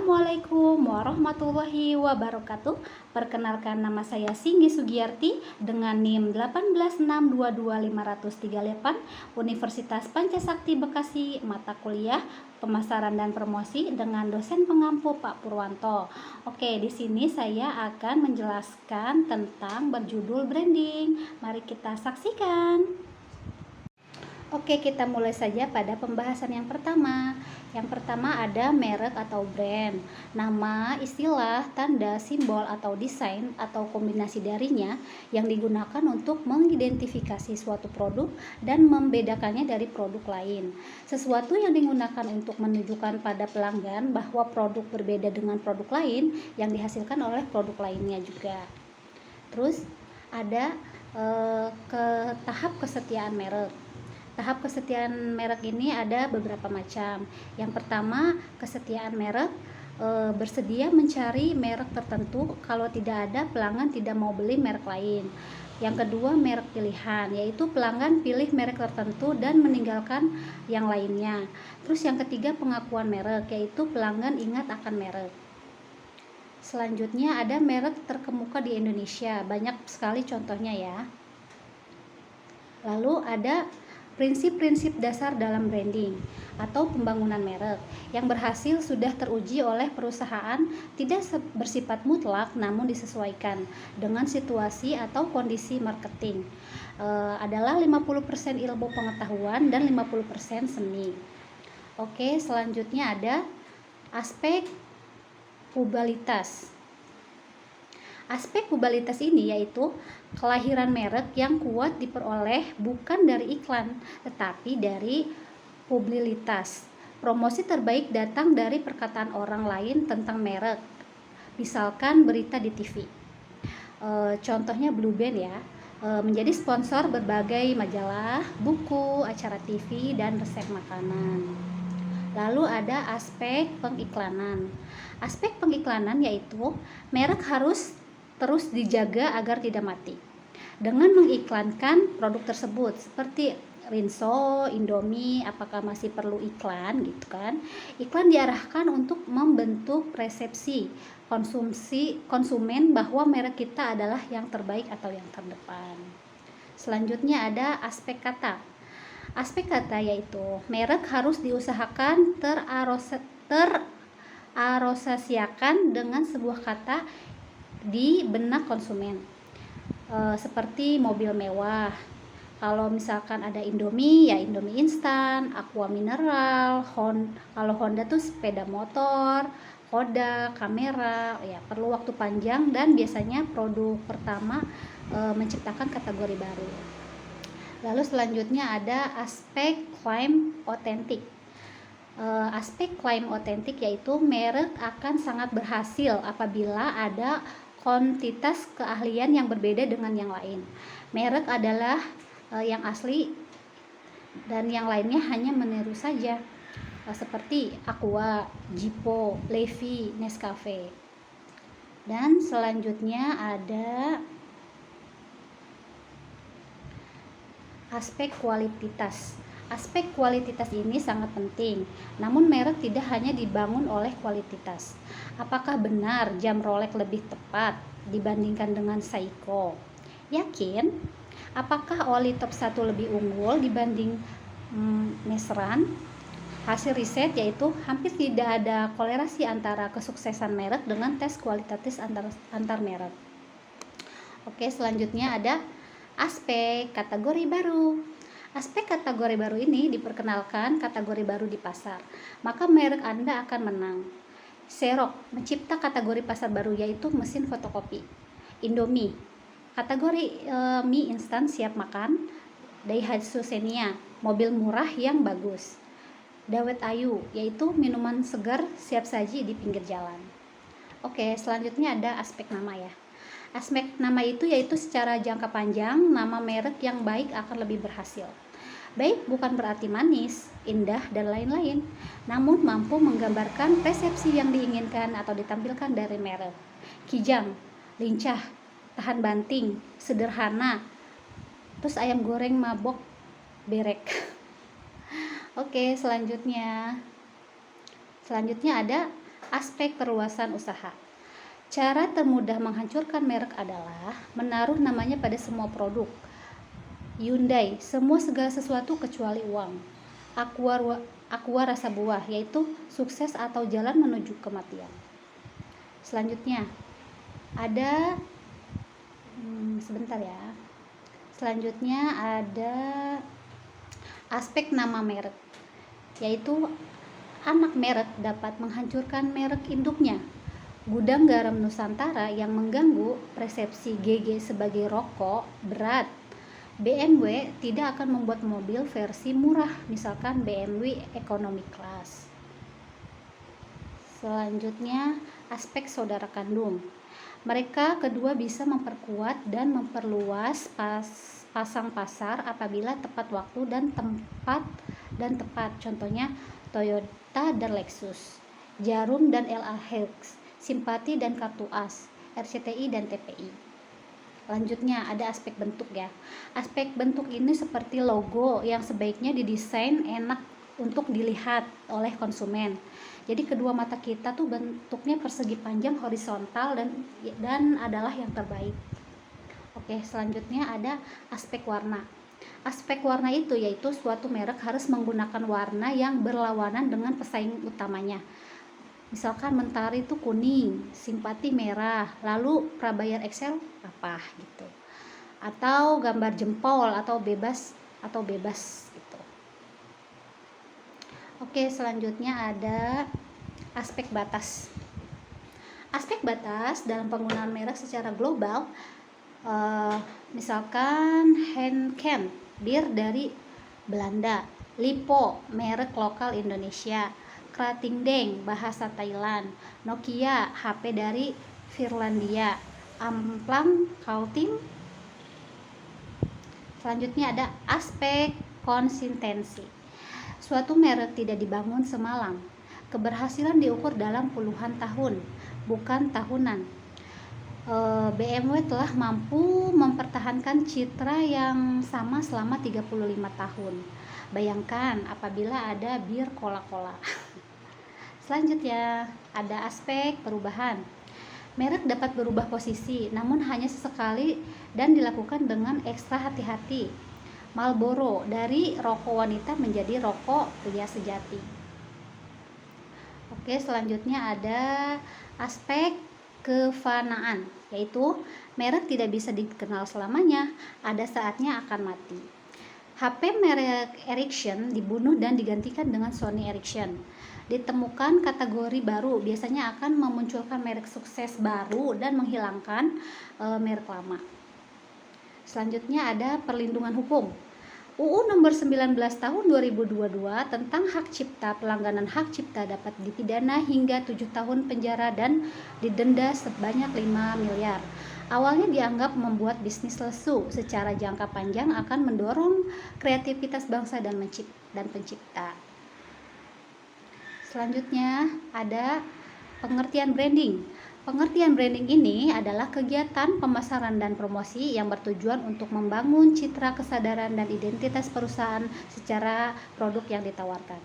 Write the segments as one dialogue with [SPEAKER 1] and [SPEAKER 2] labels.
[SPEAKER 1] Assalamualaikum warahmatullahi wabarakatuh. Perkenalkan, nama saya Singgi Sugiyarti dengan NIM 186225538, Universitas Pancasakti Bekasi, mata kuliah Pemasaran dan Promosi dengan dosen pengampu Pak Purwanto. Oke, di sini saya akan menjelaskan tentang berjudul branding. Mari kita saksikan. Oke, kita mulai saja pada pembahasan yang pertama. Yang pertama ada merek atau brand. Nama, istilah, tanda, simbol, atau desain, atau kombinasi darinya yang digunakan untuk mengidentifikasi suatu produk dan membedakannya dari produk lain. Sesuatu yang digunakan untuk menunjukkan pada pelanggan bahwa produk berbeda dengan produk lain yang dihasilkan oleh produk lainnya juga. Terus ada tahap kesetiaan merek. Tahap kesetiaan merek ini ada beberapa macam. Yang pertama, kesetiaan merek bersedia mencari merek tertentu. Kalau tidak ada, pelanggan tidak mau beli merek lain. Yang kedua, merek pilihan, yaitu pelanggan pilih merek tertentu dan meninggalkan yang lainnya. Terus yang ketiga, pengakuan merek, yaitu pelanggan ingat akan merek. Selanjutnya ada merek terkemuka di Indonesia, banyak sekali contohnya ya. Lalu ada prinsip-prinsip dasar dalam branding atau pembangunan merek yang berhasil sudah teruji oleh perusahaan, tidak bersifat mutlak namun disesuaikan dengan situasi atau kondisi marketing. Adalah 50% ilmu pengetahuan dan 50% seni. Oke, selanjutnya ada aspek pubalitas. Aspek pubalitas ini yaitu kelahiran merek yang kuat diperoleh bukan dari iklan, tetapi dari publilitas. Promosi terbaik datang dari perkataan orang lain tentang merek, misalkan berita di TV. Contohnya Blue Band ya, menjadi sponsor berbagai majalah, buku, acara TV, dan resep makanan. Lalu ada aspek pengiklanan. Aspek pengiklanan yaitu merek harus terus dijaga agar tidak mati dengan mengiklankan produk tersebut, seperti Rinso, Indomie, apakah masih perlu iklan gitu kan. Iklan diarahkan untuk membentuk persepsi konsumen bahwa merek kita adalah yang terbaik atau yang terdepan. Selanjutnya ada aspek kata. Aspek kata yaitu merek harus diusahakan terasosiasikan dengan sebuah kata di benak konsumen, seperti mobil mewah. Kalau misalkan ada Indomie, ya Indomie instan, Aqua mineral, kalau Honda tuh sepeda motor, Kodak, kamera, ya perlu waktu panjang dan biasanya produk pertama menciptakan kategori baru. Lalu selanjutnya ada aspek klaim otentik. Aspek klaim otentik yaitu merek akan sangat berhasil apabila ada kuantitas keahlian yang berbeda dengan yang lain. Merek adalah yang asli dan yang lainnya hanya meniru saja, seperti Aqua, Jippo, Levi, Nescafe. Dan selanjutnya ada aspek kualitas. Aspek kualitas ini sangat penting, namun merek tidak hanya dibangun oleh kualitas. Apakah benar jam Rolex lebih tepat dibandingkan dengan Seiko? Yakin? Apakah oli top 1 lebih unggul dibanding Mesran? Hasil riset yaitu hampir tidak ada korelasi antara kesuksesan merek dengan tes kualitatif antar merek. Oke, selanjutnya ada aspek kategori baru. Aspek kategori baru ini diperkenalkan kategori baru di pasar, maka merek Anda akan menang. Xerox mencipta kategori pasar baru yaitu mesin fotokopi. Indomie, kategori mie instan siap makan. Daihatsu Xenia, mobil murah yang bagus. Dawet Ayu, yaitu minuman segar siap saji di pinggir jalan. Oke, selanjutnya ada aspek nama ya. Aspek nama itu yaitu secara jangka panjang, nama merek yang baik akan lebih berhasil. Baik bukan berarti manis, indah, dan lain-lain, namun mampu menggambarkan persepsi yang diinginkan atau ditampilkan dari merek. Kijang, lincah, tahan banting, sederhana. Terus ayam goreng mabok berek. Oke, selanjutnya ada Aspek perluasan usaha. Cara termudah menghancurkan merek adalah menaruh namanya pada semua produk. Hyundai, semua segala sesuatu kecuali uang. Aqua rasa buah, yaitu sukses atau jalan menuju kematian. Selanjutnya, ada sebentar ya. Selanjutnya ada aspek nama merek, yaitu anak merek dapat menghancurkan merek induknya. Gudang garam Nusantara yang mengganggu persepsi GG sebagai rokok berat. BMW tidak akan membuat mobil versi murah, misalkan BMW Economy Class. Selanjutnya, aspek saudara kandung. Mereka kedua bisa memperkuat dan memperluas pasang pasar apabila tepat waktu dan tepat. Contohnya Toyota dan Lexus, Jarum dan LA Hilux, Simpati dan Kartu As, RCTI dan TPI. Lanjutnya ada aspek bentuk ya. Aspek bentuk ini seperti logo yang sebaiknya didesain enak untuk dilihat oleh konsumen. Jadi kedua mata kita tuh bentuknya persegi panjang horizontal dan adalah yang terbaik. Oke, selanjutnya ada aspek warna. Aspek warna itu yaitu suatu merek harus menggunakan warna yang berlawanan dengan pesaing utamanya. Misalkan Mentari itu kuning, Simpati merah, lalu Prabayar Excel apa gitu. Atau gambar jempol atau bebas gitu. Oke, selanjutnya ada aspek batas. Aspek batas dalam penggunaan merek secara global, misalkan Heineken, bir dari Belanda, Lipo, merek lokal Indonesia, Kratingdaeng, bahasa Thailand, Nokia, HP dari Finlandia, Amplang, Kaltim. Selanjutnya ada aspek konsistensi. Suatu merek tidak dibangun semalam. Keberhasilan diukur dalam puluhan tahun, bukan tahunan. BMW telah mampu mempertahankan citra yang sama selama 35 tahun. Bayangkan apabila ada bir Coca-Cola. Selanjutnya ada aspek perubahan. Merek dapat berubah posisi, namun hanya sesekali dan dilakukan dengan ekstra hati-hati. Marlboro dari rokok wanita menjadi rokok pria sejati. Oke, selanjutnya ada aspek kefanaan, yaitu merek tidak bisa dikenal selamanya, ada saatnya akan mati. HP merek Ericsson dibunuh dan digantikan dengan Sony Ericsson. Ditemukan kategori baru, biasanya akan memunculkan merek sukses baru dan menghilangkan merek lama. Selanjutnya ada perlindungan hukum. UU nomor 19 tahun 2022 tentang hak cipta, pelanggaran hak cipta dapat dipidana hingga 7 tahun penjara dan didenda sebanyak 5 miliar. Awalnya dianggap membuat bisnis lesu, secara jangka panjang akan mendorong kreativitas bangsa dan pencipta. Selanjutnya ada pengertian branding. Pengertian branding ini adalah kegiatan pemasaran dan promosi yang bertujuan untuk membangun citra, kesadaran, dan identitas perusahaan secara produk yang ditawarkan.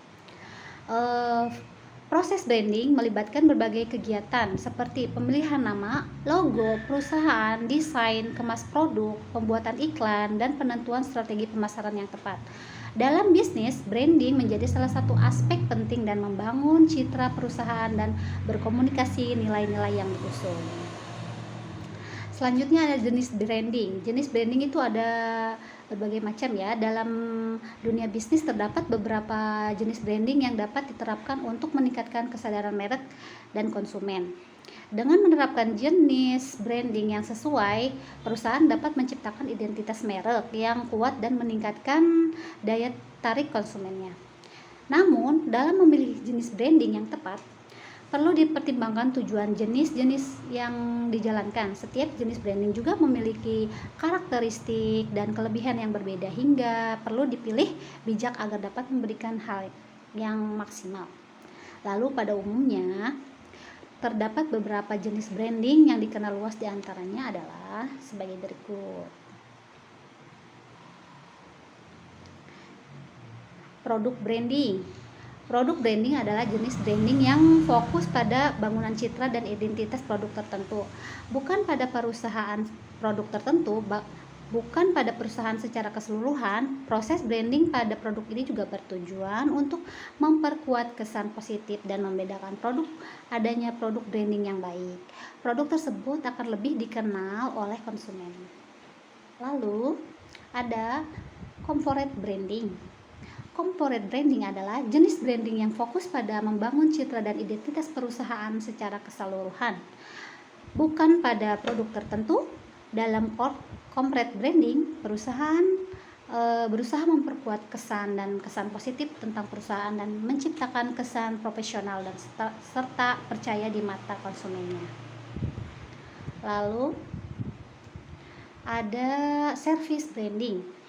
[SPEAKER 1] Proses branding melibatkan berbagai kegiatan seperti pemilihan nama, logo perusahaan, desain, kemas produk, pembuatan iklan, dan penentuan strategi pemasaran yang tepat. Dalam bisnis, branding menjadi salah satu aspek penting dan membangun citra perusahaan dan berkomunikasi nilai-nilai yang diusung. Selanjutnya ada jenis branding. Jenis branding itu ada berbagai macam ya. Dalam dunia bisnis terdapat beberapa jenis branding yang dapat diterapkan untuk meningkatkan kesadaran merek dan konsumen. Dengan menerapkan jenis branding yang sesuai, perusahaan dapat menciptakan identitas merek yang kuat dan meningkatkan daya tarik konsumennya. Namun, dalam memilih jenis branding yang tepat, perlu dipertimbangkan tujuan jenis-jenis yang dijalankan. Setiap jenis branding juga memiliki karakteristik dan kelebihan yang berbeda hingga perlu dipilih bijak agar dapat memberikan hal yang maksimal. Lalu pada umumnya terdapat beberapa jenis branding yang dikenal luas, diantaranya adalah sebagai berikut. Produk branding. Produk branding adalah jenis branding yang fokus pada bangunan citra dan identitas produk tertentu, bukan pada perusahaan produk tertentu, bukan pada perusahaan secara keseluruhan. Proses branding pada produk ini juga bertujuan untuk memperkuat kesan positif dan membedakan produk adanya produk branding yang baik. Produk tersebut akan lebih dikenal oleh konsumen. Lalu ada corporate branding. Corporate branding adalah jenis branding yang fokus pada membangun citra dan identitas perusahaan secara keseluruhan, bukan pada produk tertentu. Dalam corporate branding, perusahaan berusaha memperkuat kesan dan kesan positif tentang perusahaan dan menciptakan kesan profesional dan serta percaya di mata konsumennya. Lalu ada service branding.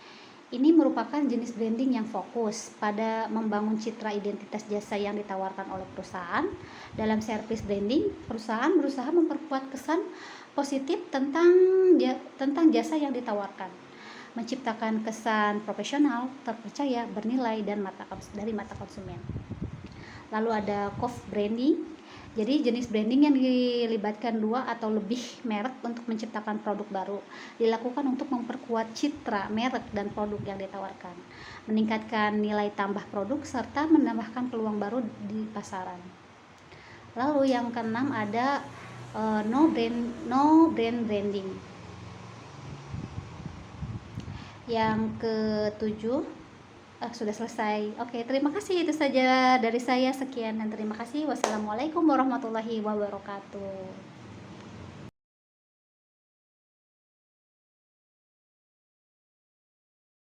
[SPEAKER 1] Ini merupakan jenis branding yang fokus pada membangun citra identitas jasa yang ditawarkan oleh perusahaan. Dalam service branding, perusahaan berusaha memperkuat kesan positif tentang jasa yang ditawarkan, menciptakan kesan profesional, terpercaya, bernilai dari mata konsumen. Lalu ada co-branding. Jadi jenis branding yang dilibatkan 2 atau lebih merek untuk menciptakan produk baru, dilakukan untuk memperkuat citra merek dan produk yang ditawarkan, meningkatkan nilai tambah produk serta menambahkan peluang baru di pasaran. Lalu yang keenam ada no brand branding. Yang ketujuh sudah selesai. Oke, terima kasih, itu saja dari saya. Sekian dan terima kasih. Wassalamualaikum warahmatullahi wabarakatuh.